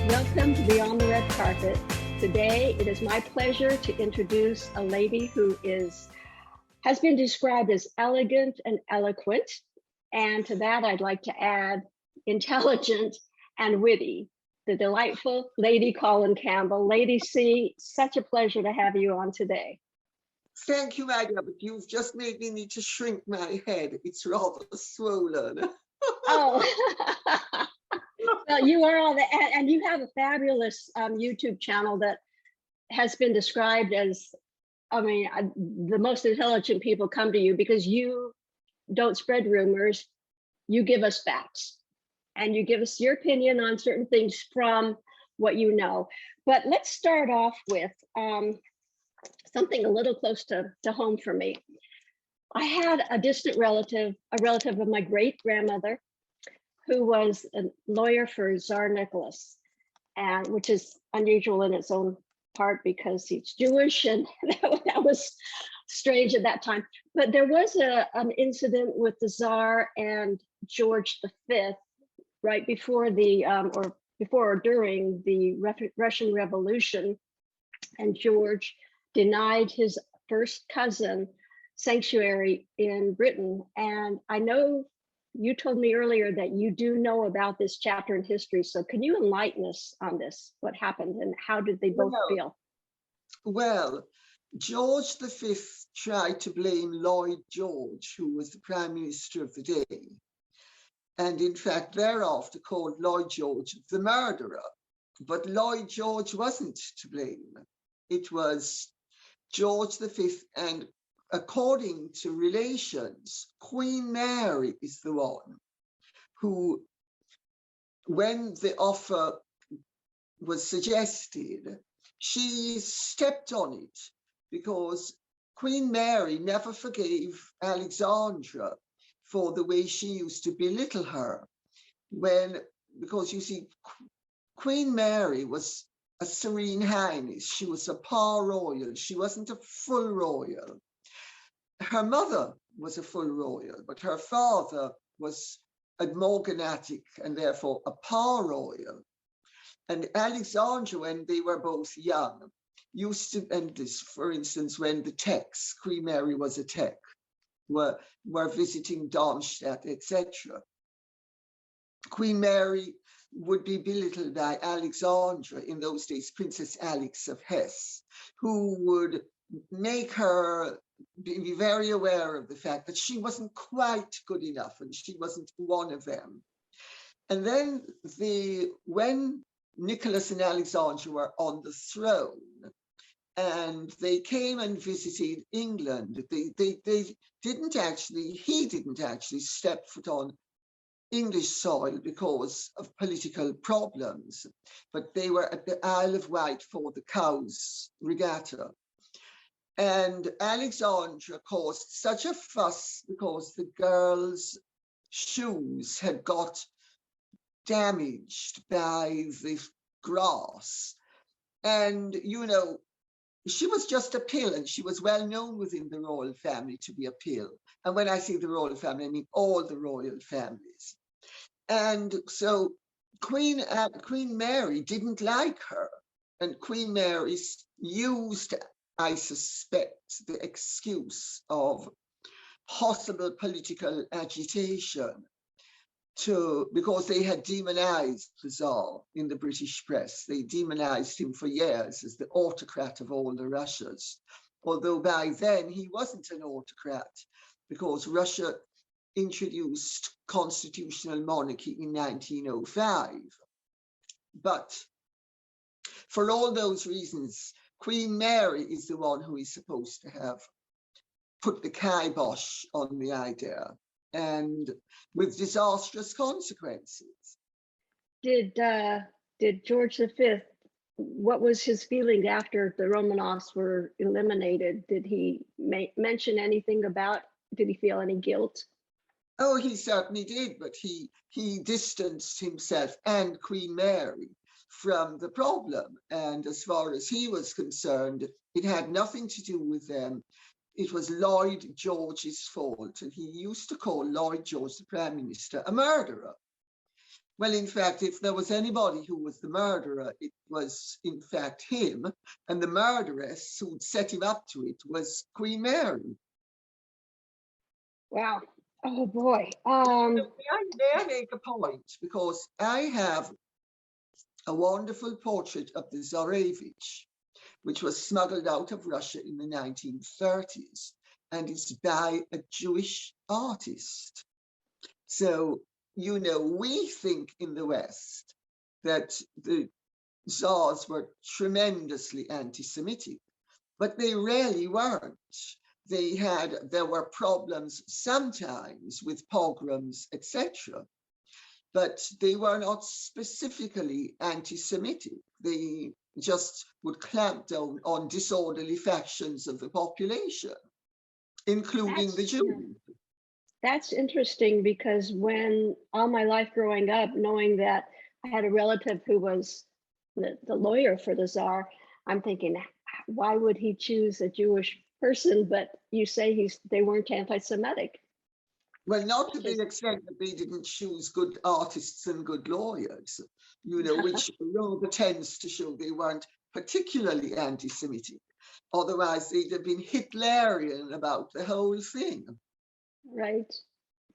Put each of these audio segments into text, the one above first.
Welcome to Beyond the Red Carpet. Today, it is my pleasure to introduce a lady who has been described as elegant and eloquent. And to that, I'd like to add intelligent and witty, the delightful Lady Colin Campbell. Lady C, such a pleasure to have you on today. Thank you, Maggie, but you've just made me need to shrink my head. It's rather swollen. Oh, well, you are all that, and you have a fabulous YouTube channel that has been described as, the most intelligent people come to you because you don't spread rumors, you give us facts, and you give us your opinion on certain things from what you know. But let's start off with something a little close to home for me. I had a distant relative, a relative of my great-grandmother, who was a lawyer for Tsar Nicholas, and which is unusual in its own part because he's Jewish, and that was strange at that time. But there was an incident with the Tsar and George V right before the before or during the Russian Revolution, and George denied his first cousin sanctuary in Britain. And I know you told me earlier that you do know about this chapter in history. So can you enlighten us on this? What happened and how did they both feel? Well, George V tried to blame Lloyd George, who was the Prime Minister of the day, and in fact thereafter called Lloyd George the murderer. But Lloyd George wasn't to blame. It was George V, and according to relations, Queen Mary is the one who, when the offer was suggested, she stepped on it because Queen Mary never forgave Alexandra for the way she used to belittle her. Because you see, Queen Mary was a serene highness. She was a par royal. She wasn't a full royal. Her mother was a full royal, but her father was a morganatic and therefore a par royal. And Alexandra, when they were both young, used to, and this, for instance, when the Techs, Queen Mary was a Tech, were visiting Darmstadt, etc. Queen Mary would be belittled by Alexandra, in those days, Princess Alix of Hesse, who would make her be very aware of the fact that she wasn't quite good enough and she wasn't one of them. And then when Nicholas and Alexandra were on the throne and they came and visited England, he didn't actually step foot on English soil because of political problems, but they were at the Isle of Wight for the Cowes regatta. And Alexandra caused such a fuss because the girls' shoes had got damaged by the grass. And, you know, she was just a pill, and she was well known within the royal family to be a pill. And when I say the royal family, I mean all the royal families. And so Queen Mary didn't like her. And Queen Mary used, I suspect, the excuse of possible political agitation because they had demonized the Tsar in the British press. They demonized him for years as the autocrat of all the Russias, although by then he wasn't an autocrat because Russia introduced constitutional monarchy in 1905. But for all those reasons, Queen Mary is the one who is supposed to have put the kibosh on the idea, and with disastrous consequences. Did George V, what was his feeling after the Romanovs were eliminated? Did he mention anything about, did he feel any guilt? Oh, he certainly did, but he distanced himself and Queen Mary from the problem. And as far as he was concerned, it had nothing to do with them. It was Lloyd George's fault. And he used to call Lloyd George, the Prime Minister, a murderer. Well, in fact, if there was anybody who was the murderer, it was in fact him, and the murderess who'd set him up to it was Queen Mary. Wow. Oh boy. May I make a point? Because I have a wonderful portrait of the Tsarevich, which was smuggled out of Russia in the 1930s, and it's by a Jewish artist. So, you know, we think in the West that the Tsars were tremendously anti-Semitic, but they really weren't. There were problems sometimes with pogroms, etc., but they were not specifically anti-Semitic. They just would clamp down on disorderly factions of the population, including the Jews. That's interesting, because when all my life growing up, knowing that I had a relative who was the lawyer for the Tsar, I'm thinking, why would he choose a Jewish person? But you say they weren't anti-Semitic. Well, not to the extent that they didn't choose good artists and good lawyers, you know, which rather tends to show they weren't particularly anti-Semitic. Otherwise, they'd have been Hitlerian about the whole thing. Right,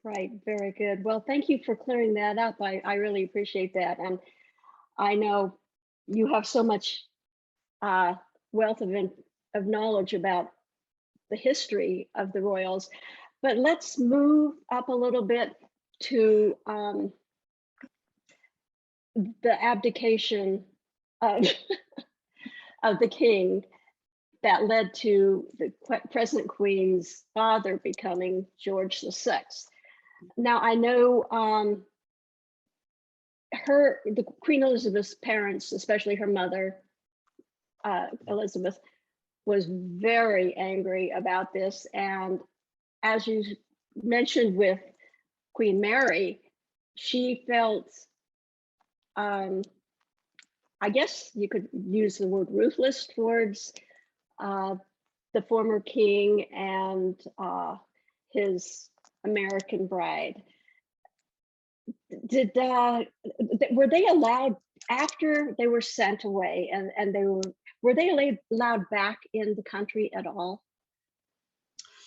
right. Very good. Well, thank you for clearing that up. I really appreciate that. And I know you have so much wealth of knowledge about the history of the royals. But let's move up a little bit to the abdication of, of the king that led to the present queen's father becoming George VI. Now, I know the Queen Elizabeth's parents, especially her mother, Elizabeth, was very angry about this. And as you mentioned with Queen Mary, she felt, I guess you could use the word ruthless towards the former king and his American bride. Were they allowed, after they were sent away, and were they allowed back in the country at all?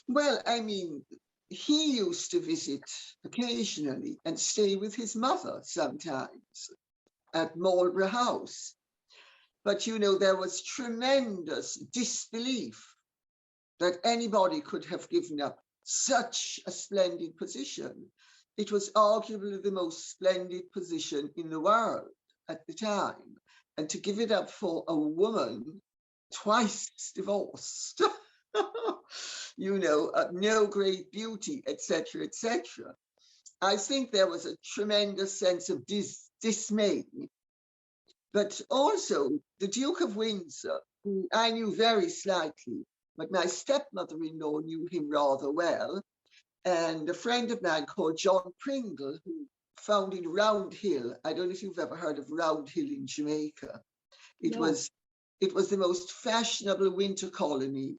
Well, I mean, he used to visit occasionally and stay with his mother sometimes at Marlborough House. But, you know, there was tremendous disbelief that anybody could have given up such a splendid position. It was arguably the most splendid position in the world at the time. And to give it up for a woman twice divorced, you know, no great beauty, etc., etc. I think there was a tremendous sense of dismay. But also the Duke of Windsor, who I knew very slightly, but my stepmother-in-law knew him rather well, and a friend of mine called John Pringle, who founded Round Hill. I don't know if you've ever heard of Round Hill in Jamaica. It was the most fashionable winter colony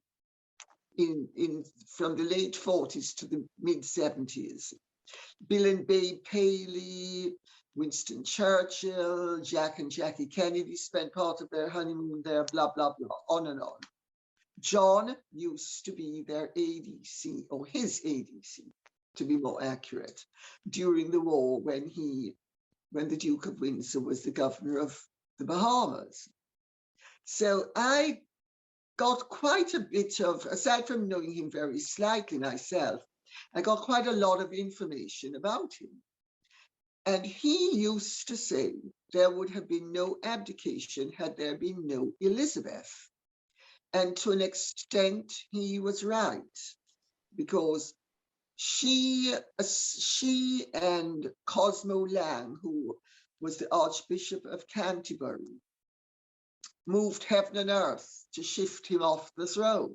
from the late 40s to the mid 70s. Bill and Babe Paley, Winston Churchill, Jack and Jackie Kennedy spent part of their honeymoon there, blah, blah, blah, on and on. John used to be their ADC, or his ADC, to be more accurate, during the war when the Duke of Windsor was the governor of the Bahamas. So I got quite a bit of, aside from knowing him very slightly myself, I got quite a lot of information about him. And he used to say there would have been no abdication had there been no Elizabeth. And to an extent, he was right, because she and Cosmo Lang, who was the Archbishop of Canterbury, moved heaven and earth to shift him off the throne.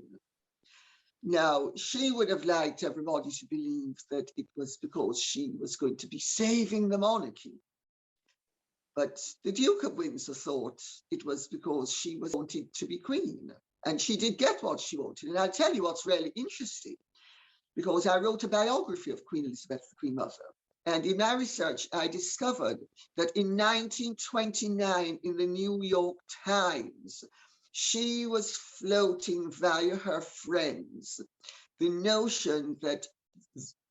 Now, she would have liked everybody to believe that it was because she was going to be saving the monarchy. But the Duke of Windsor thought it was because she wanted to be queen. And she did get what she wanted. And I'll tell you what's really interesting, because I wrote a biography of Queen Elizabeth, the Queen Mother. And in my research, I discovered that in 1929, in the New York Times, she was floating via her friends the notion that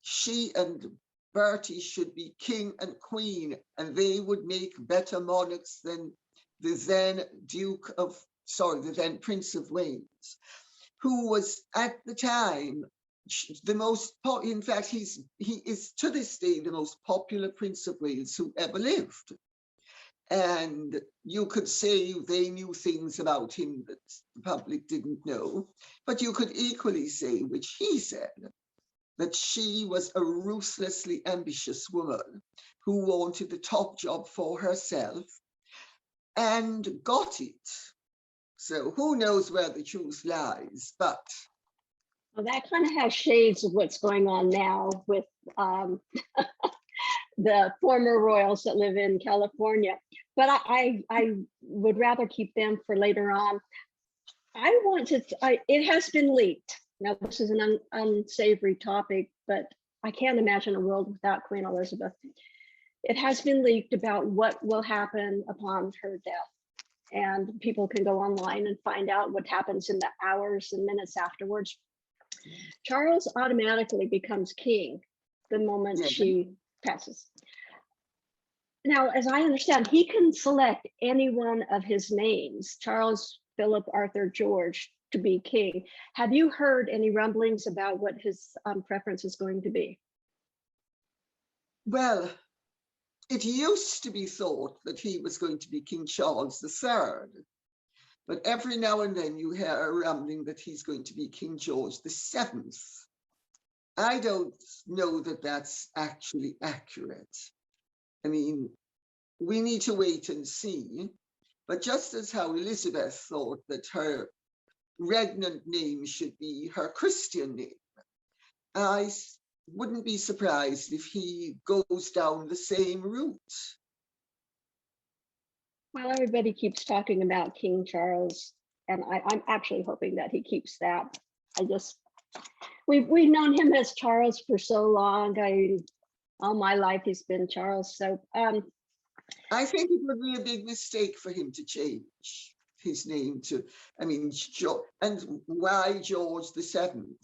she and Bertie should be king and queen, and they would make better monarchs than the then the then Prince of Wales, who was at the time the most, in fact, he is to this day the most popular Prince of Wales who ever lived. And you could say they knew things about him that the public didn't know, but you could equally say, which he said, that she was a ruthlessly ambitious woman who wanted the top job for herself and got it. So who knows where the truth lies, but. Well, that kind of has shades of what's going on now with the former royals that live in California. But I would rather keep them for later on. It has been leaked. Now, this is an unsavory topic, but I can't imagine a world without Queen Elizabeth. It has been leaked about what will happen upon her death. And people can go online and find out what happens in the hours and minutes afterwards. Charles automatically becomes king the moment she passes. Now, as I understand, he can select any one of his names, Charles, Philip, Arthur, George, to be king. Have you heard any rumblings about what his preference is going to be? Well, it used to be thought that he was going to be King Charles III, but every now and then you hear a rumbling that he's going to be King George VII. I don't know that that's actually accurate. I mean, we need to wait and see, but just as how Elizabeth thought that her regnant name should be her Christian name, I wouldn't be surprised if he goes down the same route. Well, everybody keeps talking about King Charles, and I'm actually hoping that he keeps that. We've known him as Charles for so long. All my life he's been Charles. So I think it would be a big mistake for him to change his name to, and why George VII,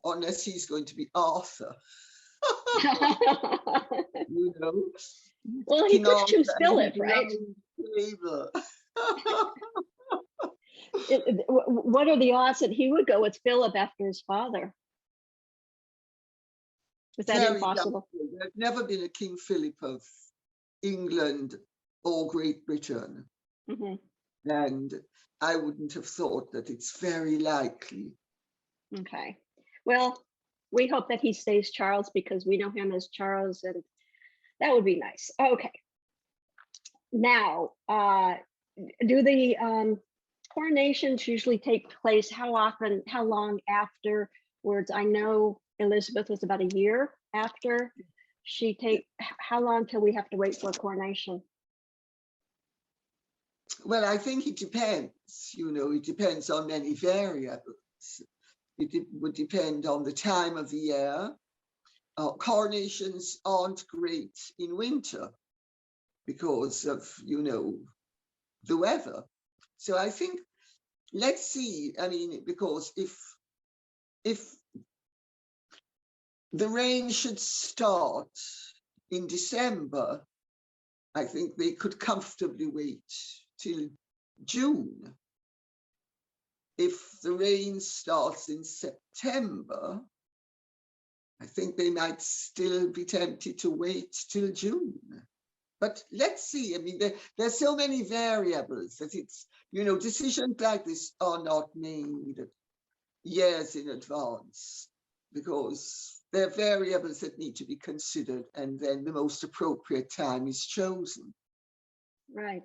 unless he's going to be Arthur. You know. Well, he could choose Philip, right? What are the odds that he would go with Philip after his father? Is that very impossible? Doubtful. There's never been a King Philip of England or Great Britain. Mm-hmm. And I wouldn't have thought that it's very likely. Okay. Well, we hope that he stays Charles because we know him as Charles, and that would be nice. Okay. Now, do the coronations usually take place? How long afterwards? I know Elizabeth was about a year after how long till we have to wait for a coronation? Well, I think it depends. It depends on many variables. It would depend on the time of the year. Coronations aren't great in winter because of, the weather. So I think, let's see, because if the rain should start in December, I think they could comfortably wait till June. If the rain starts in September, I think they might still be tempted to wait till June. But let's see. There's so many variables that it's, decisions like this are not made years in advance because there are variables that need to be considered, and then the most appropriate time is chosen. Right.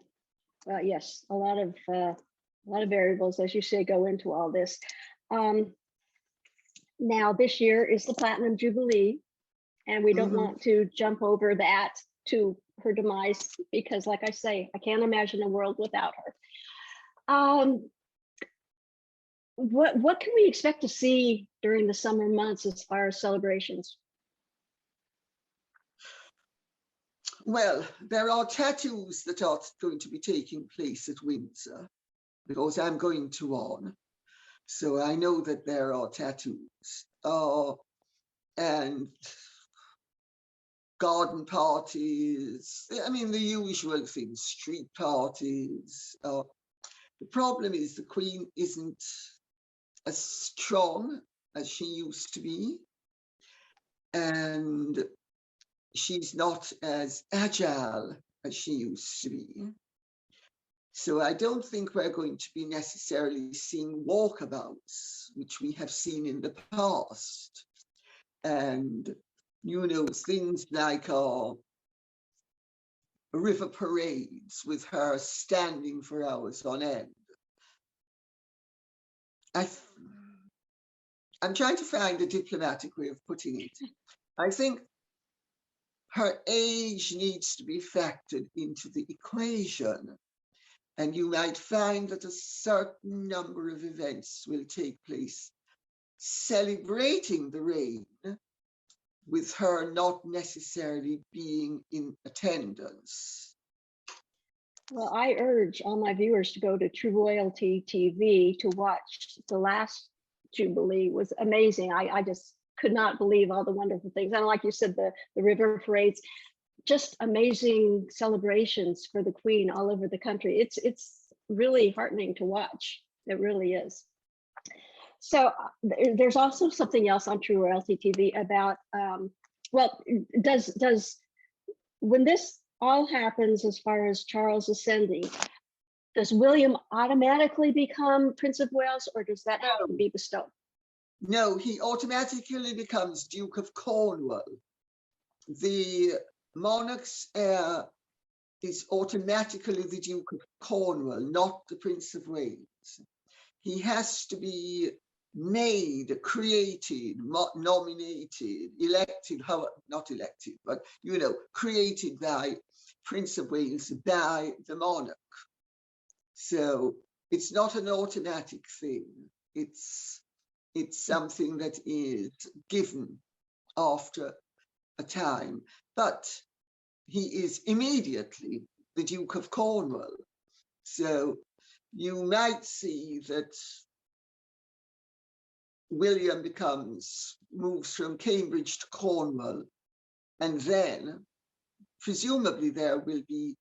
Yes, a lot of variables, as you say, go into all this. Now, this year is the Platinum Jubilee, and we don't want to jump over that to her demise because, like I say, I can't imagine a world without her. What can we expect to see during the summer months as far as celebrations? Well, there are tattoos that are going to be taking place at Windsor because I'm going to one. So I know that there are tattoos. And garden parties, I mean, the usual things, street parties. The problem is the Queen isn't as strong as she used to be. And she's not as agile as she used to be. So I don't think we're going to be necessarily seeing walkabouts, which we have seen in the past. And, you know, things like river parades with her standing for hours on end. I'm trying to find a diplomatic way of putting it. I think her age needs to be factored into the equation. And you might find that a certain number of events will take place celebrating the reign with her not necessarily being in attendance. Well, I urge all my viewers to go to True Royalty TV to watch the last Jubilee. It was amazing. I just could not believe all the wonderful things. And like you said, the river parades, just amazing celebrations for the Queen all over the country. It's really heartening to watch. It really is. So there's also something else on True Royalty TV about, well, does when this all happens as far as Charles ascending, does William automatically become Prince of Wales, or does that have to be bestowed? No, he automatically becomes Duke of Cornwall. The monarch's heir is automatically the Duke of Cornwall, not the Prince of Wales. He has to be made, created, nominated, elected, not elected, but, you know, created by Prince of Wales by the monarch. So it's not an automatic thing. It's something that is given after a time, but he is immediately the Duke of Cornwall. So you might see that William moves from Cambridge to Cornwall, and then presumably there will be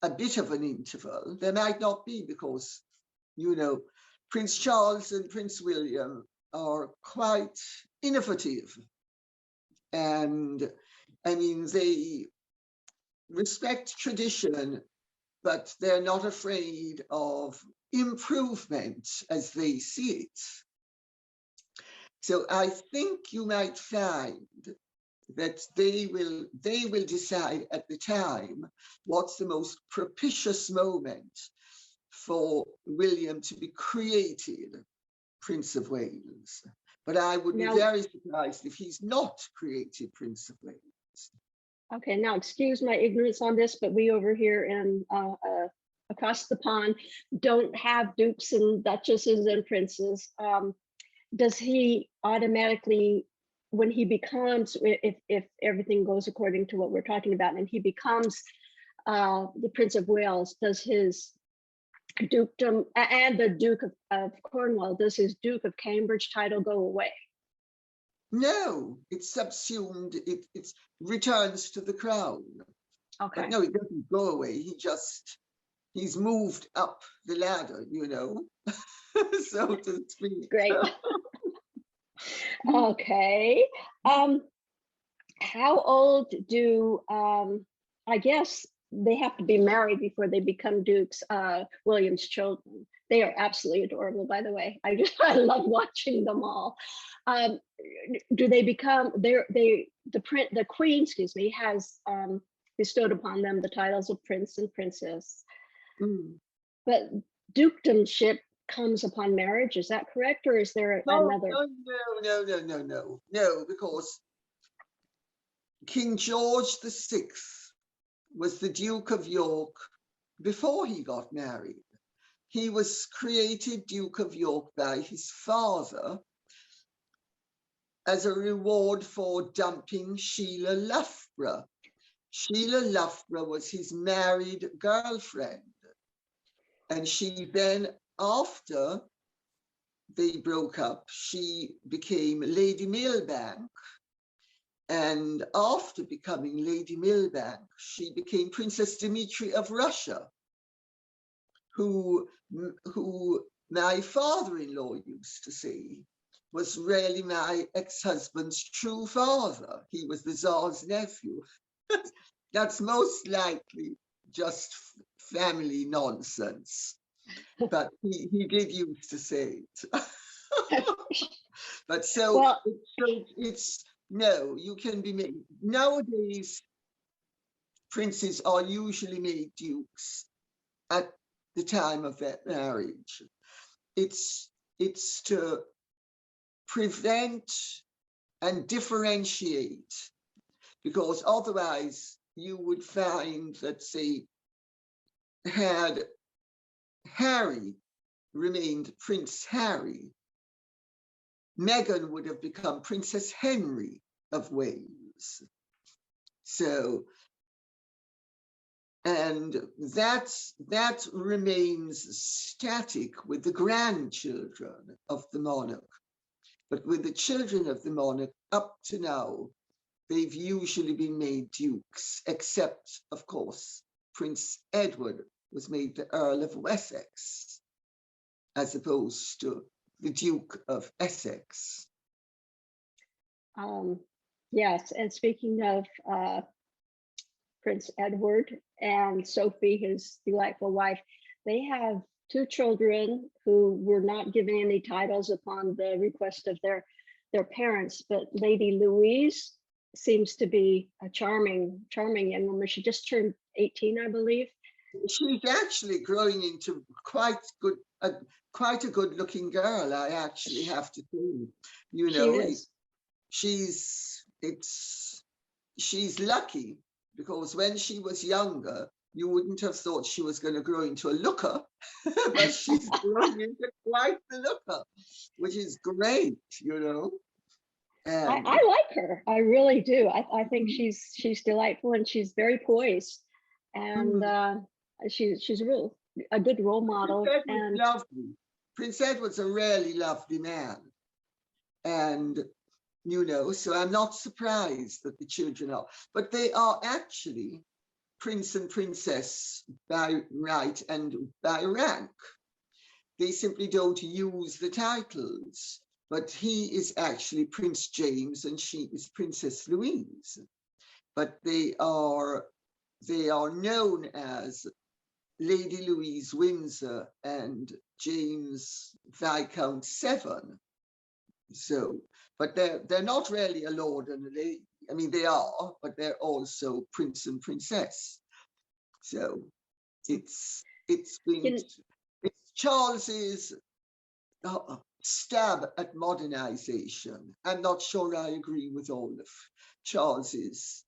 a bit of an interval. There might not be, because, you know, Prince Charles and Prince William are quite innovative. And I mean, they respect tradition, but they're not afraid of improvement as they see it. So I think you might find that they will decide at the time what's the most propitious moment for William to be created Prince of Wales. But I would be very surprised if he's not created Prince of Wales. Okay, now excuse my ignorance on this, but we over here in across the pond don't have dukes and duchesses and princes. Does he automatically, when he becomes, if everything goes according to what we're talking about, and he becomes the Prince of Wales, does his dukedom and the Duke of Cornwall, does his Duke of Cambridge title go away? No, it's subsumed. It returns to the crown. Okay. But no, it doesn't go away. He's moved up the ladder, you know, so to speak. Great. Okay. How old do I guess they have to be married before they become dukes? William's children. They are absolutely adorable, by the way. I love watching them all. Do they become the Queen, excuse me, has bestowed upon them the titles of prince and princess. But dukedomship comes upon marriage, is that correct? Or is there another? No, because King George VI was the Duke of York before he got married. He was created Duke of York by his father as a reward for dumping Sheila Loughborough. Sheila Loughborough was his married girlfriend. And she then, after they broke up, she became Lady Millbank. And after becoming Lady Millbank, she became Princess Dmitri of Russia, who my father-in-law used to say was really my ex-husband's true father. He was the Tsar's nephew. That's most likely just family nonsense, but he did used to say it. But so, Well, it's no, you can be made. Nowadays, princes are usually made dukes at the time of their marriage. It's to prevent and differentiate, because otherwise you would find that, say, had Harry remained Prince Harry, Meghan would have become Princess Henry of Wales. So, and that remains static with the grandchildren of the monarch. But with the children of the monarch, up to now, they've usually been made dukes, except, of course, Prince Edward was made the Earl of Wessex, as opposed to the Duke of Essex. yes, and speaking of Prince Edward and Sophie, his delightful wife, they have 2 children who were not given any titles upon the request of their parents, but Lady Louise seems to be a charming young woman. She just turned 18, I believe. She's actually growing into quite a good-looking girl, I actually have to say. You know, she's lucky, because when she was younger, you wouldn't have thought she was going to grow into a looker, but she's growing into quite the looker, which is great, you know. I like her. I really do. I think she's delightful, and she's very poised, and she's a good role model. And lovely. Prince Edward's a really lovely man, and you know, so I'm not surprised that the children are, but they are actually prince and princess by right and by rank. They simply don't use the titles, but he is actually Prince James and she is Princess Louise. But they are known as Lady Louise Windsor and James Viscount Severn. So, but they're not really a lord and a lady. I mean, they are, but they're also prince and princess. So it's Charles's stab at modernization. I'm not sure I agree with all of Charles's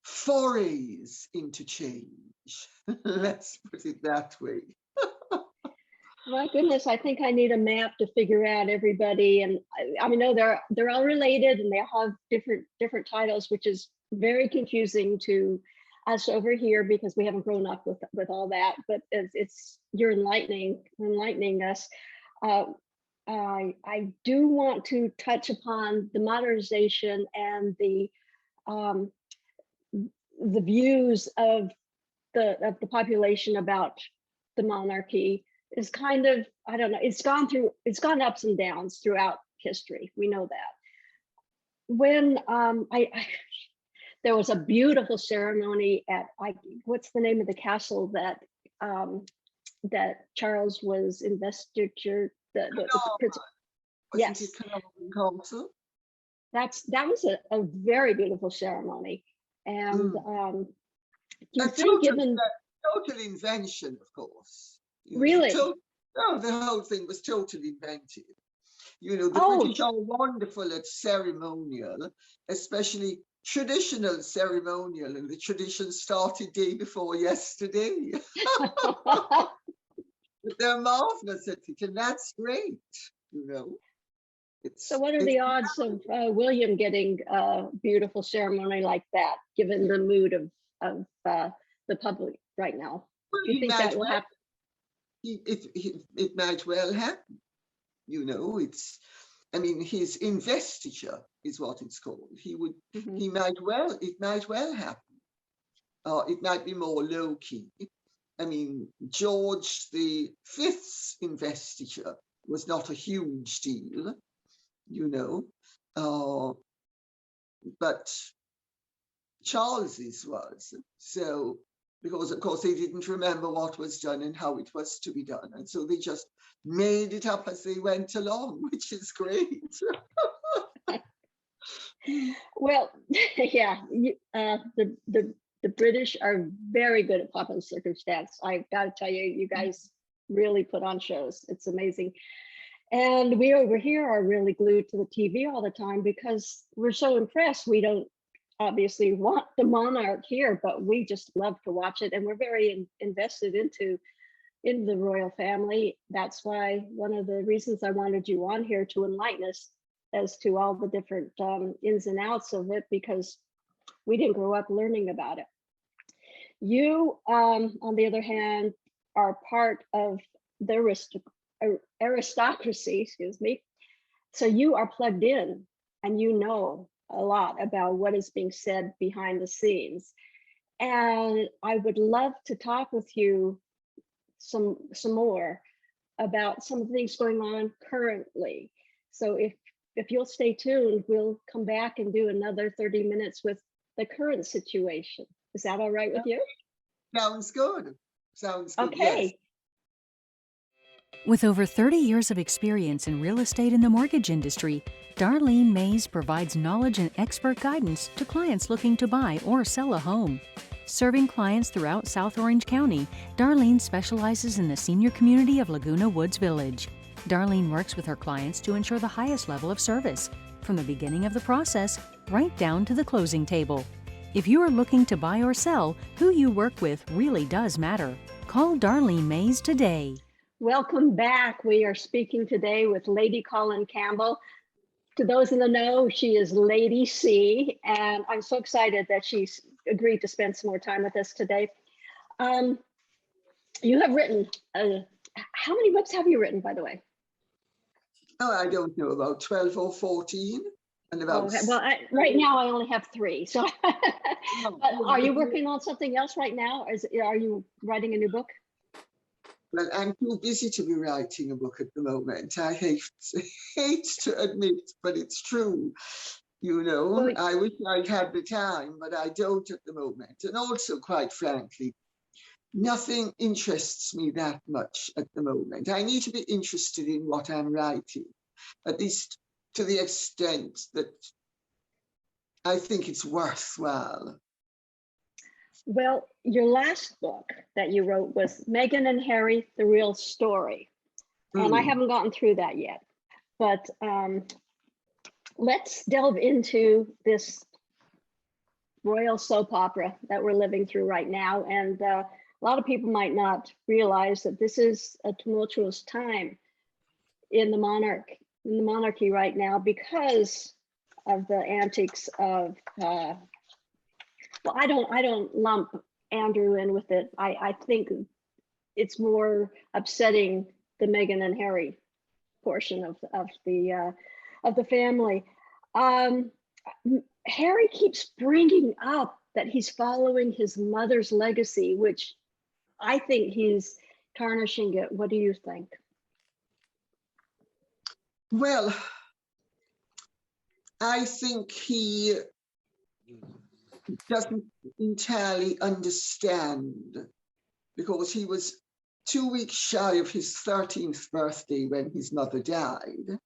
forays into change. Let's put it that way. my goodness, I think I need a map to figure out everybody. And I mean, no, they're all related and they all have different titles, which is very confusing to us over here because we haven't grown up with all that. But you're enlightening us. I do want to touch upon the modernization and the views of the population about the monarchy is kind of, I don't know, it's gone ups and downs throughout history. We know that. When there was a beautiful ceremony at, what's the name of the castle that Charles was investitured, the prince. Yes. That was a very beautiful ceremony. And do you think, given total invention, of course. Really? No, the whole thing was totally invented. You know, the British are wonderful at ceremonial, especially traditional ceremonial, and the tradition started day before yesterday. But they're marvelous at it, and that's great, you know. So what are the odds of William getting a beautiful ceremony like that, given the mood of the public right now? Do you think that will happen? It might well happen. You know, I mean, his investiture is what it's called. It might well happen. It might be more low key. I mean, George V's investiture was not a huge deal, you know, but Charles's was. So, because of course they didn't remember what was done and how it was to be done. And so they just made it up as they went along, which is great. Well, yeah, the British are very good at pomp and circumstance. I've got to tell you, you guys really put on shows. It's amazing. And we over here are really glued to the TV all the time because we're so impressed. We don't obviously want the monarch here, but we just love to watch it. And we're very invested in the royal family. That's why one of the reasons I wanted you on here to enlighten us as to all the different ins and outs of it, because we didn't grow up learning about it. You, on the other hand, are part of the aristocracy, excuse me. So you are plugged in and you know a lot about what is being said behind the scenes. And I would love to talk with you some more about some of the things going on currently. So if you'll stay tuned, we'll come back and do another 30 minutes with the current situation. Is that all right with you? Sounds good. Sounds good. Okay. Yes. With over 30 years of experience in real estate and the mortgage industry, Darlene Mays provides knowledge and expert guidance to clients looking to buy or sell a home. Serving clients throughout South Orange County, Darlene specializes in the senior community of Laguna Woods Village. Darlene works with her clients to ensure the highest level of service, from the beginning of the process right down to the closing table. If you are looking to buy or sell, who you work with really does matter. Call Darlene Mays today. Welcome back. We are speaking today with Lady Colin Campbell. To those in the know, she is Lady C, and I'm so excited that she's agreed to spend some more time with us today. You have written, how many books have you written, by the way? Oh, I don't know, about 12 or 14. And about right now I only have 3. So, but are you working on something else right now? Are you writing a new book? Well, I'm too busy to be writing a book at the moment. I hate to admit, but it's true. You know, well, I wish I'd had the time, but I don't at the moment. And also, quite frankly, nothing interests me that much at the moment. I need to be interested in what I'm writing, at least to the extent that I think it's worthwhile. Well, your last book that you wrote was Meghan and Harry, The Real Story. And I haven't gotten through that yet. But let's delve into this royal soap opera that we're living through right now. And a lot of people might not realize that this is a tumultuous time in the monarchy right now because of the antics of well, I don't lump Andrew in with it. I think it's more upsetting the Meghan and Harry portion of the family. Harry keeps bringing up that he's following his mother's legacy, which I think he's tarnishing it. What do you think? Well, I think he doesn't entirely understand, because he was 2 weeks shy of his 13th birthday when his mother died.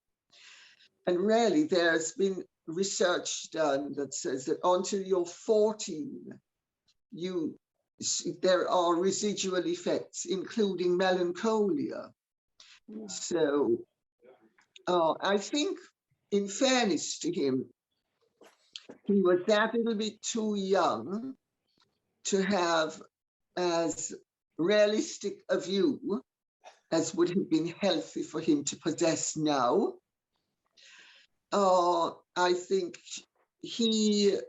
And really, there's been research done that says that until you're 14, there are residual effects, including melancholia. Yeah. So I think, in fairness to him, he was that little bit too young to have as realistic a view as would have been healthy for him to possess now. I think he's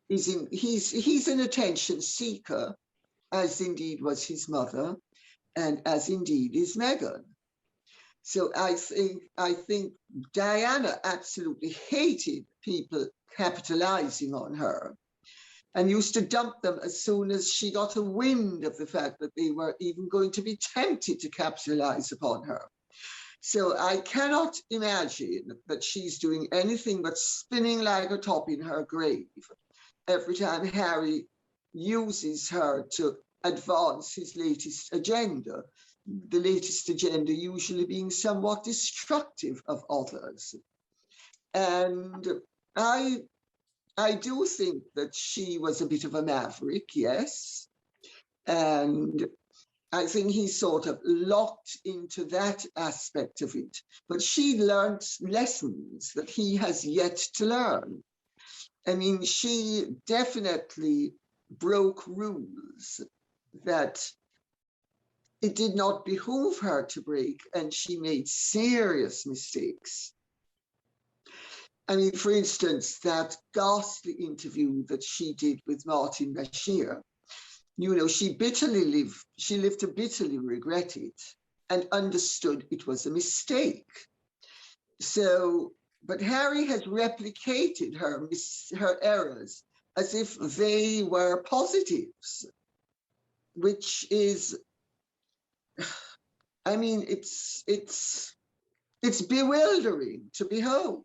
an attention seeker, as indeed was his mother, and as indeed is Meghan. So I think Diana absolutely hated people capitalizing on her, and used to dump them as soon as she got a wind of the fact that they were even going to be tempted to capitalize upon her. So I cannot imagine that she's doing anything but spinning like a top in her grave every time Harry uses her to advance his latest agenda, the latest agenda usually being somewhat destructive of others. And I do think that she was a bit of a maverick, yes. And I think he sort of locked into that aspect of it. But she learned lessons that he has yet to learn. I mean, she definitely broke rules that it did not behoove her to break, and she made serious mistakes. I mean, for instance, that ghastly interview that she did with Martin Bashir, you know, she lived to bitterly regret it and understood it was a mistake. So, but Harry has replicated her errors as if they were positives, which is, I mean, it's bewildering to behold.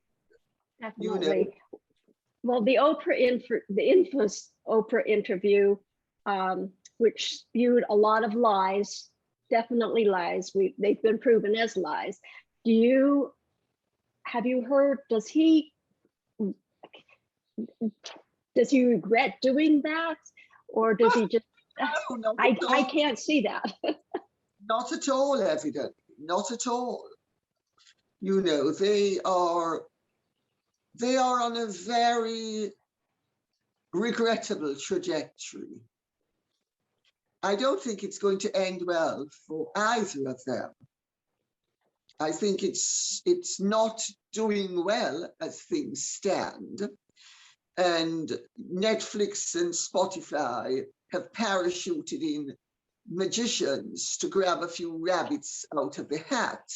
Definitely. You know? Well, the infamous Oprah interview, which spewed a lot of lies, definitely lies. They've been proven as lies. Have you heard? Does he regret doing that, or does he just? No, I can't see that. Not at all, evidently. Not at all. You know, they are on a very regrettable trajectory. I don't think it's going to end well for either of them. I think it's not doing well as things stand. And Netflix and Spotify have parachuted in magicians to grab a few rabbits out of the hat.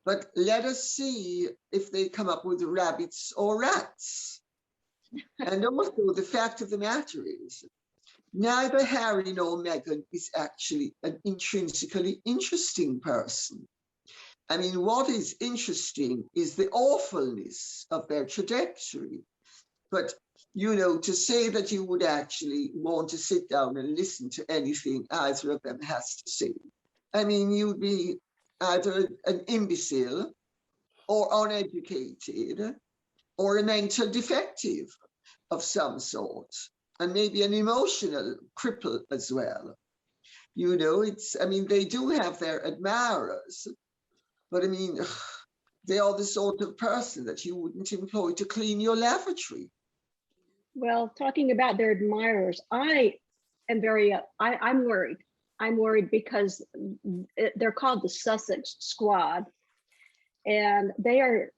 But let us see if they come up with rabbits or rats. And also, the fact of the matter is, neither Harry nor Meghan is actually an intrinsically interesting person. I mean, what is interesting is the awfulness of their trajectory. But, you know, to say that you would actually want to sit down and listen to anything either of them has to say, I mean, you'd be either an imbecile or uneducated or a mental defective of some sort, and maybe an emotional cripple as well. You know, I mean, they do have their admirers, but I mean, they are the sort of person that you wouldn't employ to clean your lavatory. Well, talking about their admirers, I'm worried. I'm worried because they're called the Sussex Squad, and they are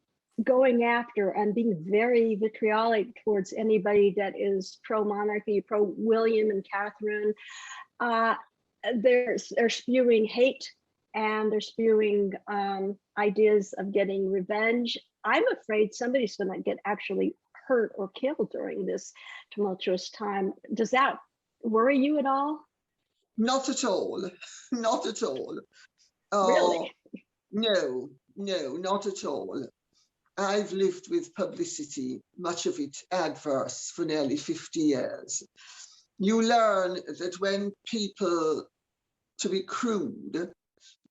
going after and being very vitriolic towards anybody that is pro-monarchy, pro-William and Catherine. They're spewing hate, and they're spewing ideas of getting revenge. I'm afraid somebody's going to get actually hurt or killed during this tumultuous time. Does that worry you at all? Not at all. Not at all. Really? No, not at all. I've lived with publicity, much of it adverse, for nearly 50 years. You learn that when people, to be crude,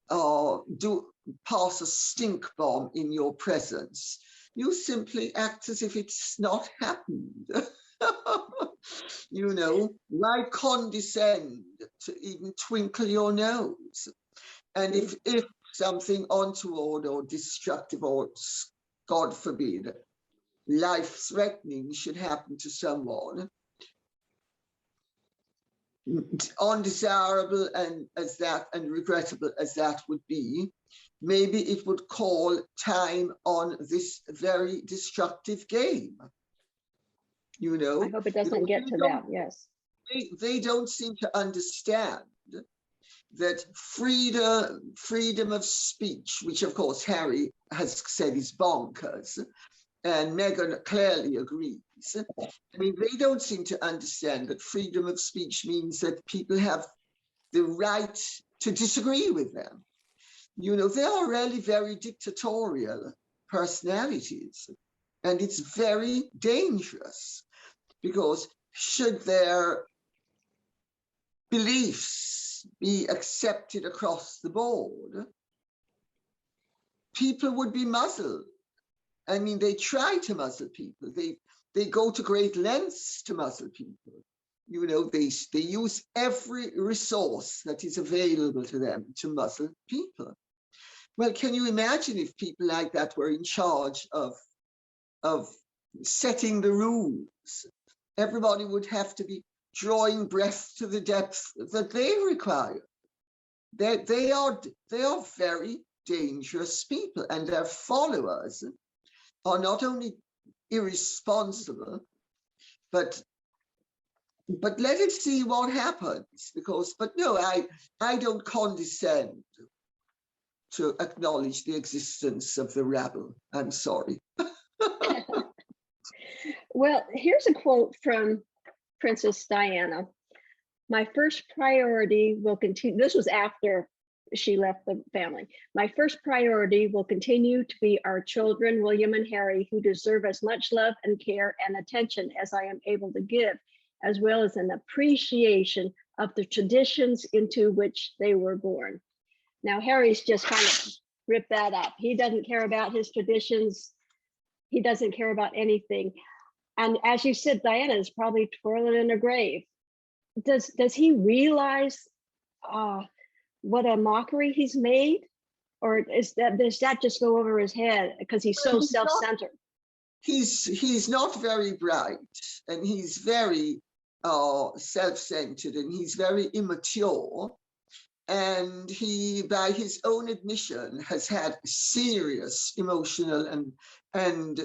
do pass a stink bomb in your presence, you simply act as if it's not happened. You know, why condescend to even twinkle your nose? And if something untoward or destructive or, God forbid, life-threatening should happen to someone, undesirable and regrettable as that would be, maybe it would call time on this very destructive game. You know, I hope it doesn't get to that. Yes. They don't seem to understand that freedom of speech, which of course Harry has said is bonkers, and Meghan clearly agrees. I mean, they don't seem to understand that freedom of speech means that people have the right to disagree with them. You know, they are really very dictatorial personalities, and it's very dangerous because should their beliefs be accepted across the board, people would be muzzled. I mean, they try to muzzle people. They go to great lengths to muzzle people. You know, they use every resource that is available to them to muzzle people. Well, can you imagine if people like that were in charge of setting the rules? Everybody would have to be drawing breath to the depth that they require. They are very dangerous people, and their followers are not only irresponsible, but let it see what happens. But no, I don't condescend to acknowledge the existence of the rabble. I'm sorry. Well, here's a quote from Princess Diana. My first priority will continue. This was after she left the family. My first priority will continue to be our children, William and Harry, who deserve as much love and care and attention as I am able to give, as well as an appreciation of the traditions into which they were born. Now, Harry's just kind of ripped that up. He doesn't care about his traditions. He doesn't care about anything. And as you said, Diana is probably twirling in her grave. Does he realize what a mockery he's made? Or does that just go over his head because he's so self-centered? He's not very bright, and he's very self-centered, and he's very immature. And he, by his own admission, has had serious emotional and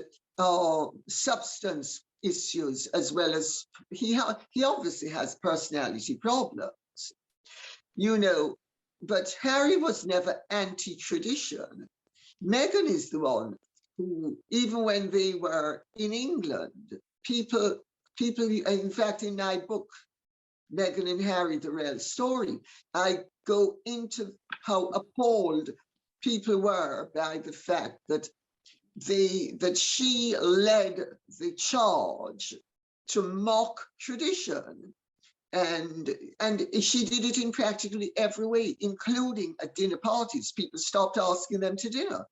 substance issues, as well as he obviously has personality problems. You know, but Harry was never anti-tradition. Meghan is the one who, even when they were in England, people, in fact, in my book, Meghan and Harry, the real story, I go into how appalled people were by the fact that she led the charge to mock tradition. And she did it in practically every way, including at dinner parties. People stopped asking them to dinner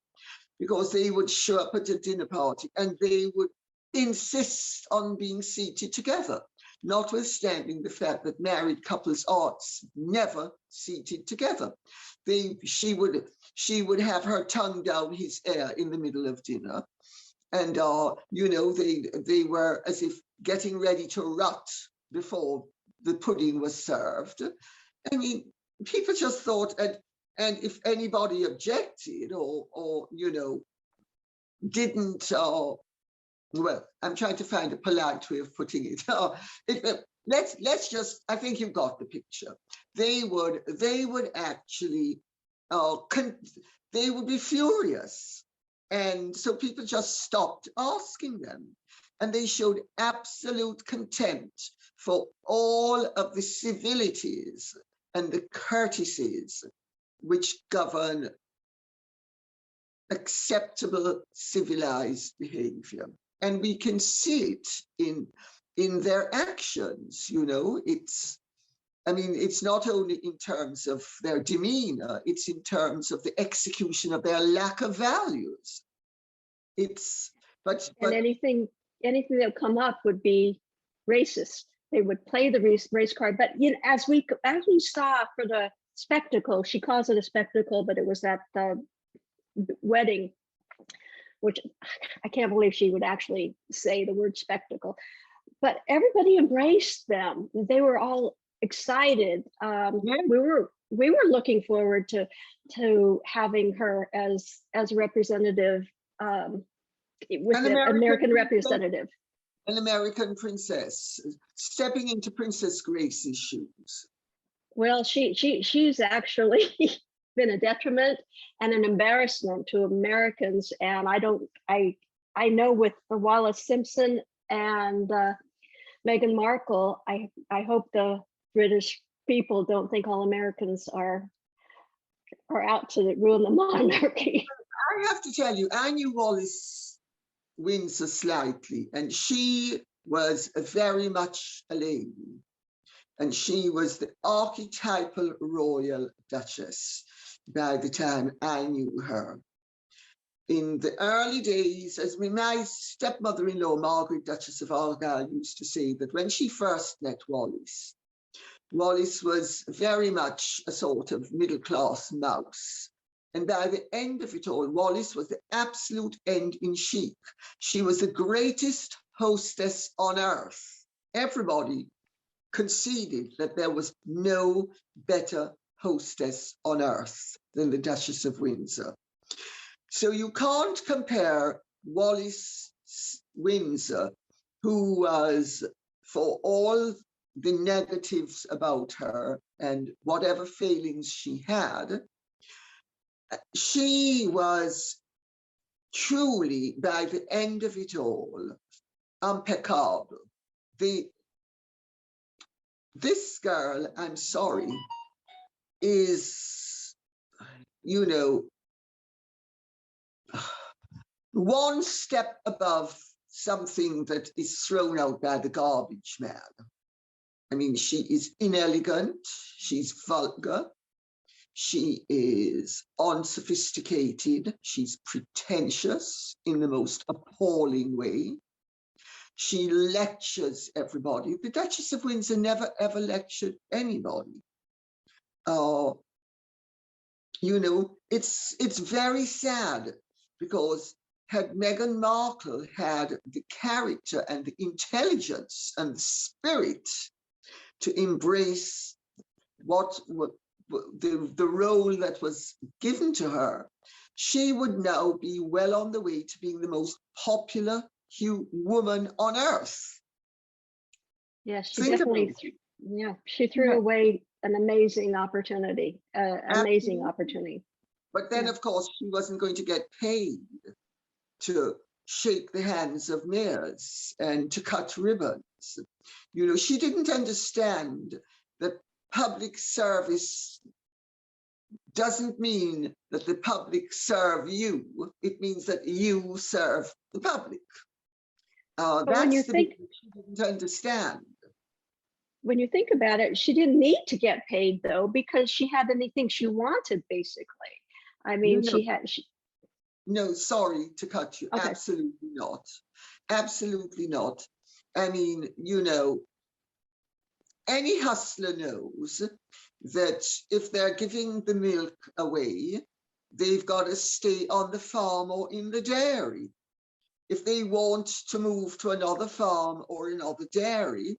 because they would show up at a dinner party and they would insist on being seated together, notwithstanding the fact that married couples are never seated together. She would have her tongue down his ear in the middle of dinner. And, you know, they were as if getting ready to rot before the pudding was served. I mean, people just thought, and if anybody objected or you know, didn't, well, I'm trying to find a polite way of putting it. Let's just, I think you've got the picture. They would actually, they would be furious. And so people just stopped asking them. And they showed absolute contempt for all of the civilities and the courtesies which govern acceptable civilized behavior. And we can see it in their actions, you know. I mean, it's not only in terms of their demeanor, it's in terms of the execution of their lack of values. But anything that come up would be racist. They would play the race card. But you know, as we saw for the spectacle, she calls it a spectacle, but it was that wedding, which I can't believe she would actually say the word spectacle. But everybody embraced them. They were all excited. Yeah. We were looking forward to having her as a representative, with An the American representative. An American princess stepping into Princess Grace's shoes. Well, she's actually been a detriment and an embarrassment to Americans, and I know with Wallis Simpson and Meghan Markle, I hope the British people don't think all Americans are out to ruin the monarchy. I have to tell you, I knew Wallis Windsor slightly, and she was very much a lady, and she was the archetypal royal duchess by the time I knew her. In the early days, as my stepmother-in-law, Margaret, Duchess of Argyll, used to say that when she first met Wallis, Wallis was very much a sort of middle-class mouse. And by the end of it all, Wallis was the absolute end in chic. She was the greatest hostess on earth. Everybody conceded that there was no better hostess on earth than the Duchess of Windsor. So you can't compare Wallis Windsor, who was, for all the negatives about her and whatever failings she had, she was truly, by the end of it all, impeccable. This girl, I'm sorry, is, you know, one step above something that is thrown out by the garbage man. I mean, she is inelegant, she's vulgar, she is unsophisticated, she's pretentious in the most appalling way. She lectures everybody. The Duchess of Windsor never ever lectured anybody. You know, it's very sad, because had Meghan Markle had the character and the intelligence and the spirit to embrace the role that was given to her, she would now be well on the way to being the most popular woman on earth. Yeah, she definitely, she threw away an amazing opportunity, amazing opportunity. But then, of course, she wasn't going to get paid to shake the hands of mayors and to cut ribbons. You know, she didn't understand that public service doesn't mean that the public serve you. It means that you serve the public. That's the bit she didn't understand. When you think about it, she didn't need to get paid, though, because she had anything she wanted, basically. I mean, No, sorry to cut you. Okay. Absolutely not. Absolutely not. I mean, you know, any hustler knows that if they're giving the milk away, they've got to stay on the farm or in the dairy. If they want to move to another farm or another dairy,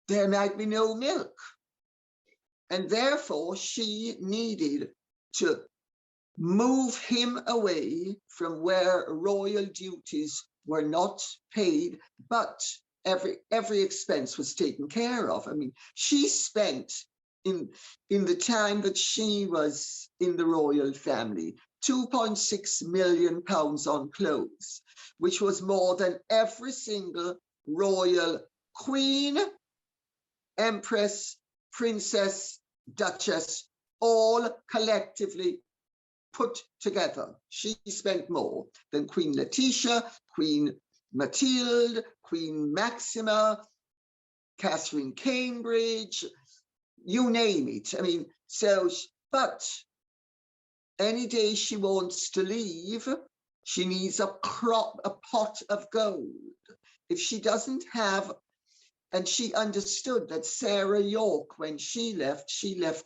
there might be no milk. And therefore, she needed to move him away from where royal duties were not paid, but every expense was taken care of. I mean, she spent in the time that she was in the royal family, £2.6 million on clothes, which was more than every single royal queen, empress, princess, duchess, all collectively put together. She spent more than Queen Letizia, Queen Mathilde, Queen Maxima, Catherine Cambridge, you name it. I mean, so, but any day she wants to leave, she needs a pot of gold. If she doesn't have, and she understood that Sarah York, when she left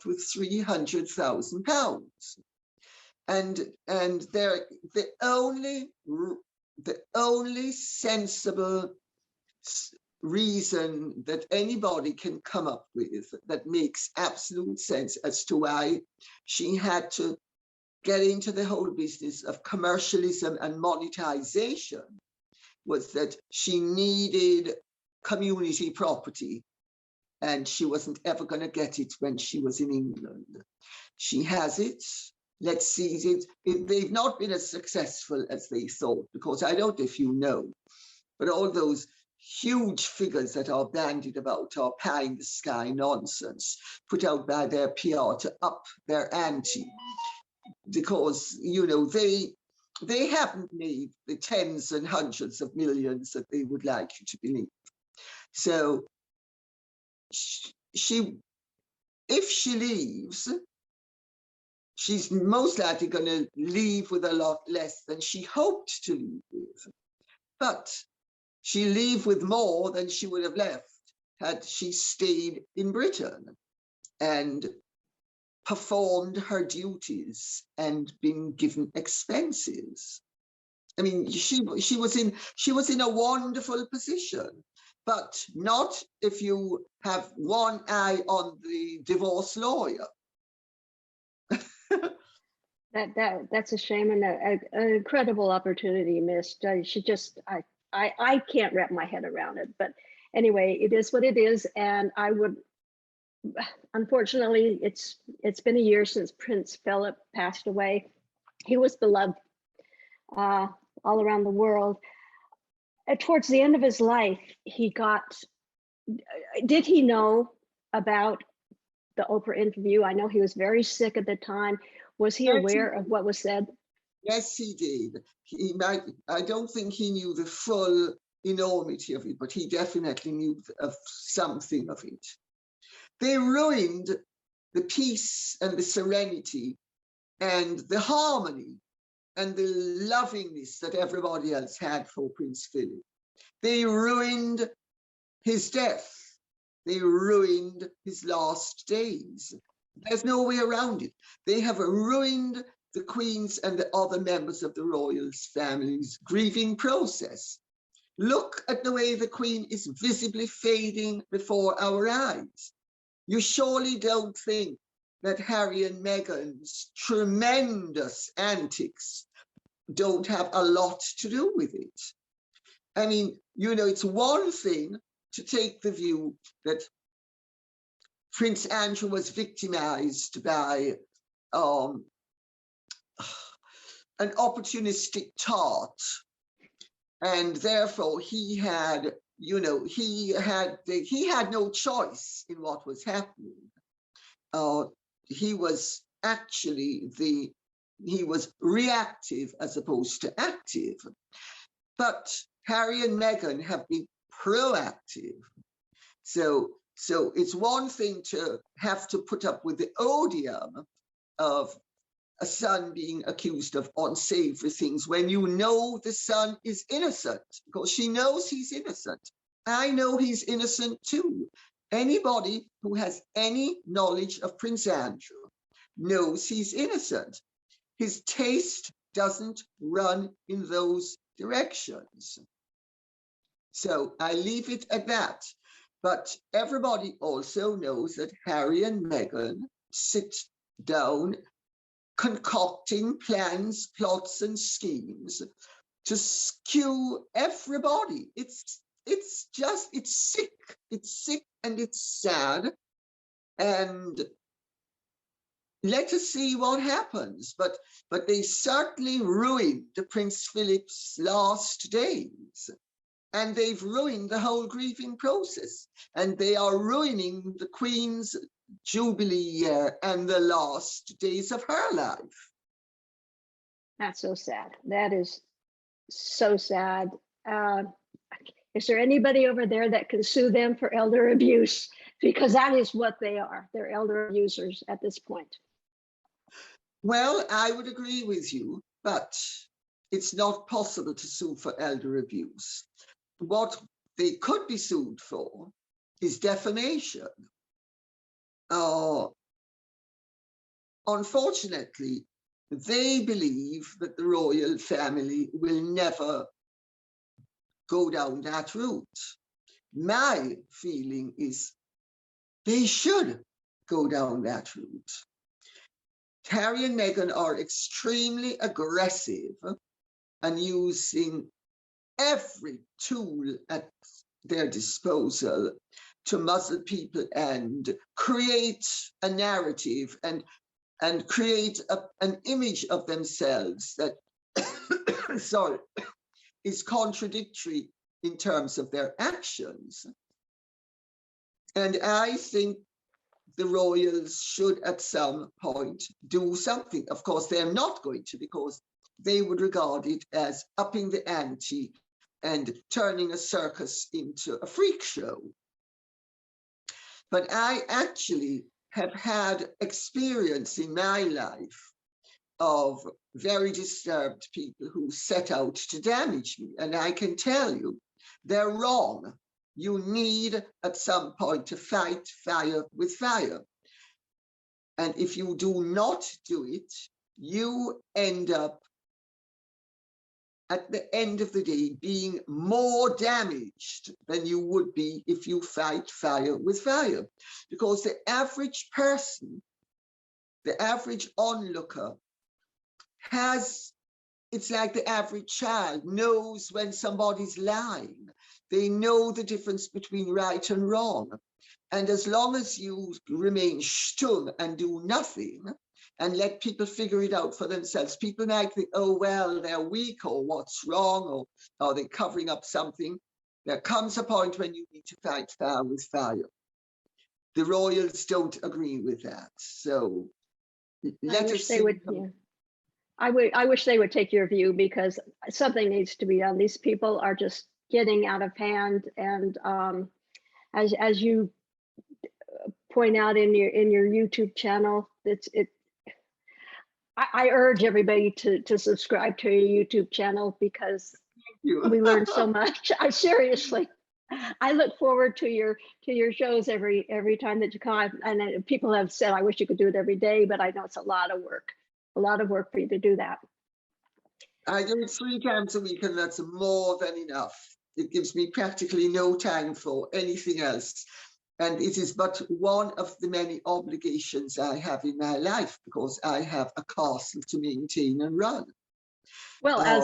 with £300,000. And the only sensible reason that anybody can come up with that makes absolute sense as to why she had to get into the whole business of commercialism and monetization was that she needed community property, and she wasn't ever going to get it when she was in England. She has it. Let's seize it. They've not been as successful as they thought, because I don't know if you know, but all those huge figures that are bandied about are pie in the sky nonsense put out by their PR to up their ante, because, you know, they haven't made the tens and hundreds of millions that they would like you to believe. So she, if she leaves, she's most likely going to leave with a lot less than she hoped to leave with. But she'll leave with more than she would have left had she stayed in Britain and performed her duties and been given expenses. I mean, she was in a wonderful position, but not if you have one eye on the divorce lawyer. That's a shame, and an incredible opportunity missed. She just, I can't wrap my head around it. But anyway, it is what it is, and I would, unfortunately, it's been a year since Prince Philip passed away. He was beloved all around the world. Towards the end of his life, he got. Did he know about the Oprah interview? I know he was very sick at the time. Was he aware of what was said? Yes, he did. He might. I don't think he knew the full enormity of it, but he definitely knew of something of it. They ruined the peace and the serenity and the harmony and the lovingness that everybody else had for Prince Philip. They ruined his death. They ruined his last days. There's no way around it. They have ruined the Queen's and the other members of the royal family's grieving process. Look at the way the Queen is visibly fading before our eyes. You surely don't think that Harry and Meghan's tremendous antics don't have a lot to do with it. I mean, you know, it's one thing to take the view that Prince Andrew was victimized by an opportunistic tart, and therefore he had, you know, he had no choice in what was happening. He was actually he was reactive as opposed to active. But Harry and Meghan have been proactive. So it's one thing to have to put up with the odium of a son being accused of unsavory things when you know the son is innocent, because she knows he's innocent. I know he's innocent too. Anybody who has any knowledge of Prince Andrew knows he's innocent. His taste doesn't run in those directions. So I leave it at that. But everybody also knows that Harry and Meghan sit down concocting plans, plots, and schemes to skew everybody. It's sick. It's sick and it's sad. And let us see what happens. But they certainly ruined Prince Philip's last days. And they've ruined the whole grieving process. And they are ruining the Queen's Jubilee year and the last days of her life. That's so sad. That is so sad. Is there anybody over there that can sue them for elder abuse? Because that is what they are. They're elder abusers at this point. Well, I would agree with you, but it's not possible to sue for elder abuse. What they could be sued for is defamation. Unfortunately, they believe that the royal family will never go down that route. my feeling is they should go down that route. Harry and Meghan are extremely aggressive and using every tool at their disposal to muzzle people and create a narrative and create an image of themselves that sorry, is contradictory in terms of their actions. And I think the royals should at some point do something. Of course, they're not going to, because they would regard it as upping the ante and turning a circus into a freak show. But I actually have had experience in my life of very disturbed people who set out to damage me. And I can tell you, they're wrong. You need at some point to fight fire with fire. And if you do not do it, you end up at the end of the day being more damaged than you would be if you fight fire with fire. Because the average person, the average onlooker it's like the average child knows when somebody's lying. They know the difference between right and wrong. And as long as you remain stum and do nothing and let people figure it out for themselves, people might think, oh, well, they're weak, or what's wrong, or are they covering up something? There comes a point when you need to fight fire with fire. The royals don't agree with that. So let us see. I wish they would take your view, because something needs to be done. These people are just getting out of hand, and as you point out in your YouTube channel, I urge everybody to subscribe to your YouTube channel, because we learn so much. Seriously, I look forward to your shows every time that you come. And people have said, I wish you could do it every day, but I know it's a lot of work for you to do that. I do it 3 times a week, and that's more than enough. It gives me practically no time for anything else. And it is but one of the many obligations I have in my life, because I have a castle to maintain and run. Well, as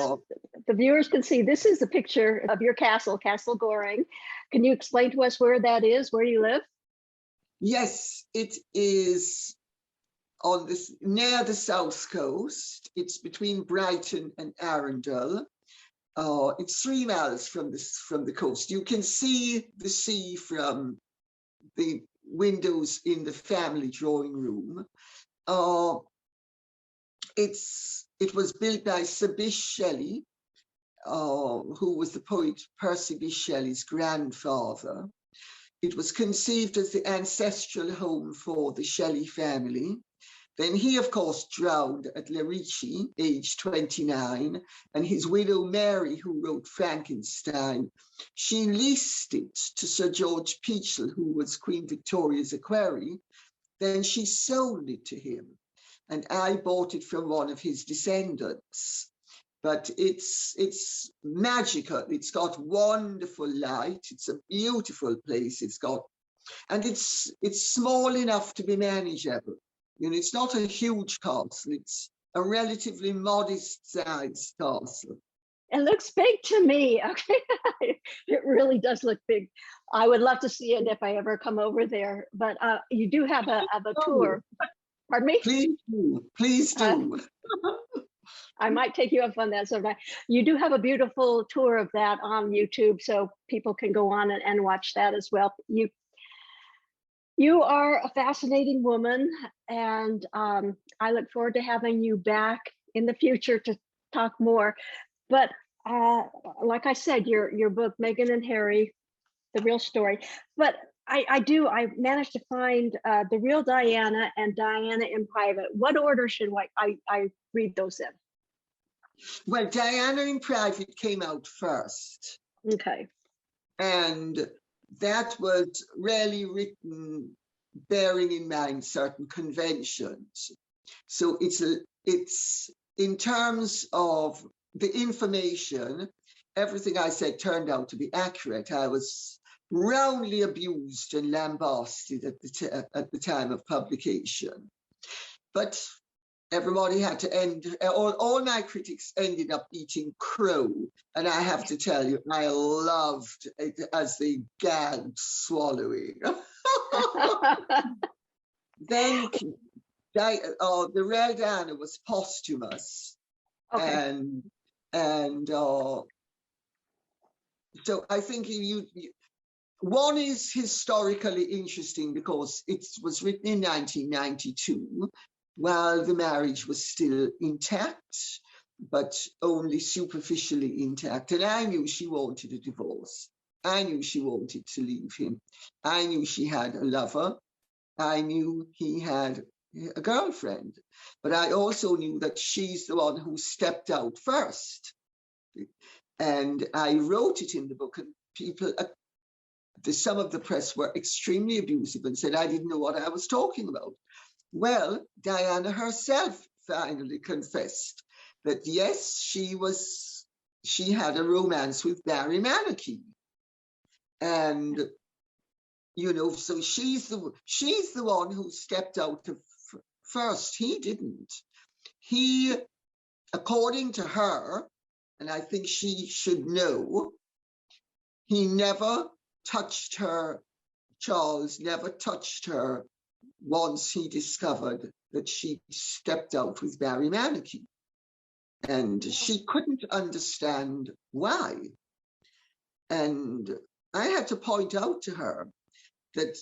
the viewers can see, this is a picture of your castle, Castle Goring. Can you explain to us where that is, where you live? Yes, it is on this near the south coast. It's between Brighton and Arundel. It's 3 miles from the coast. You can see the sea from the windows in the family drawing room. It was built by Sir Bysshe Shelley, who was the poet Percy Bysshe Shelley's grandfather. It was conceived as the ancestral home for the Shelley family. Then he, of course, drowned at Lerici, aged 29, and his widow Mary, who wrote Frankenstein, she leased it to Sir George Peachell, who was Queen Victoria's equerry. Then she sold it to him, and I bought it from one of his descendants. But it's magical. It's got wonderful light. It's a beautiful place. And it's small enough to be manageable. You know, it's not a huge castle. It's a relatively modest sized castle. It looks big to me. Okay, it really does look big. I would love to see it if I ever come over there. But you do have a tour. Pardon me? Please do. Please do. I might take you up on that sometime. You do have a beautiful tour of that on YouTube, so people can go on and watch that as well. You are a fascinating woman, and I look forward to having you back in the future to talk more. But like I said, your book, Meghan and Harry, The Real Story. But I managed to find The Real Diana and Diana in Private. What order should I read those in? Well, Diana in Private came out first. Okay. And that was really written bearing in mind certain conventions. So it's in terms of the information, everything I said turned out to be accurate. I was roundly abused and lambasted at the time of publication. But everybody had to end, all my critics ended up eating crow. And I have to tell you, I loved it as they gagged swallowing. Then the Rare Diana was posthumous. Okay. And so I think one is historically interesting because it was written in 1992 while the marriage was still intact, but only superficially intact. And I knew she wanted a divorce. I knew she wanted to leave him. I knew she had a lover. I knew he had a girlfriend. But I also knew that she's the one who stepped out first. And I wrote it in the book, and people, some of the press were extremely abusive and said I didn't know what I was talking about. Well, Diana herself finally confessed that yes, she had a romance with Barry Monarchy. And so she's the one who stepped out first. He didn't. He, according to her, and I think she should know, he never touched her, Charles never touched her once he discovered that she stepped out with Barry Monarchy. And she couldn't understand why. And I had to point out to her that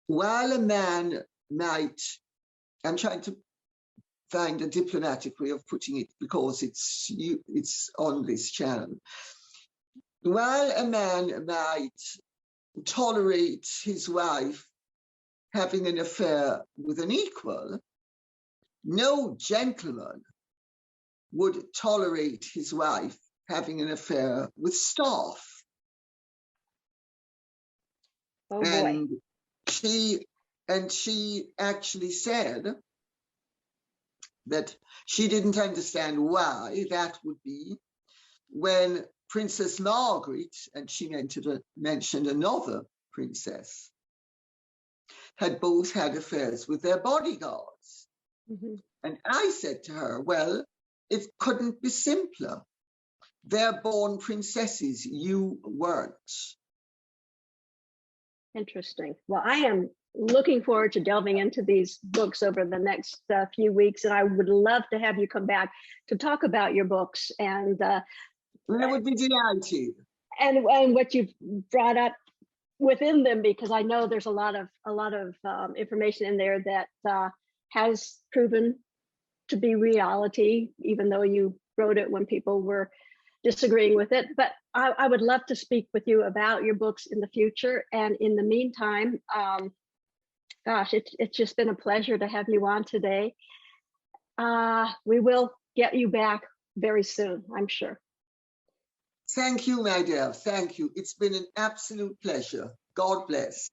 while a man might, I'm trying to find a diplomatic way of putting it because it's on this channel. While a man might tolerate his wife having an affair with an equal, no gentleman would tolerate his wife having an affair with staff. Oh boy. And she actually said that she didn't understand why that would be when Princess Margaret, and she mentioned another princess, had both had affairs with their bodyguards. Mm-hmm. And I said to her, well, it couldn't be simpler. They're born princesses, you weren't. Interesting. Well, I am looking forward to delving into these books over the next few weeks, and I would love to have you come back to talk about your books and I would be delighted. And what you've brought up within them, because I know there's a lot of information in there that has proven to be reality, even though you wrote it when people were disagreeing with it. But I would love to speak with you about your books in the future. And in the meantime, gosh, it's just been a pleasure to have you on today. We will get you back very soon, I'm sure. Thank you, my dear. Thank you. It's been an absolute pleasure. God bless.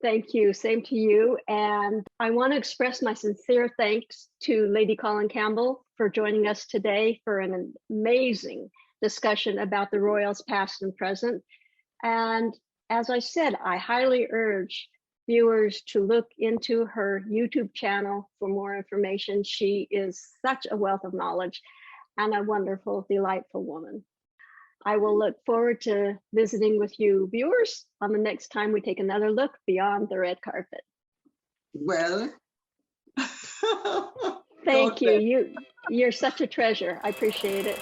Thank you. Same to you. And I want to express my sincere thanks to Lady Colin Campbell for joining us today for an amazing discussion about the royals past and present. And as I said, I highly urge viewers to look into her YouTube channel for more information. She is such a wealth of knowledge and a wonderful, delightful woman. I will look forward to visiting with you viewers on the next time we take another look beyond the red carpet. Well, thank you. You're such a treasure. I appreciate it.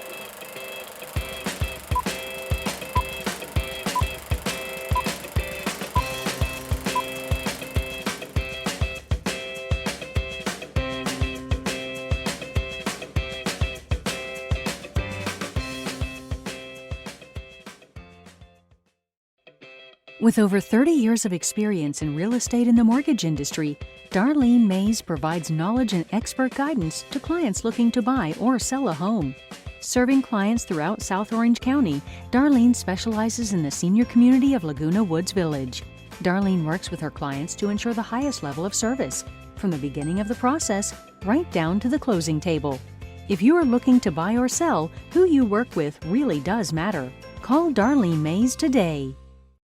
With over 30 years of experience in real estate and the mortgage industry, Darlene Mays provides knowledge and expert guidance to clients looking to buy or sell a home. Serving clients throughout South Orange County, Darlene specializes in the senior community of Laguna Woods Village. Darlene works with her clients to ensure the highest level of service, from the beginning of the process right down to the closing table. If you are looking to buy or sell, who you work with really does matter. Call Darlene Mays today.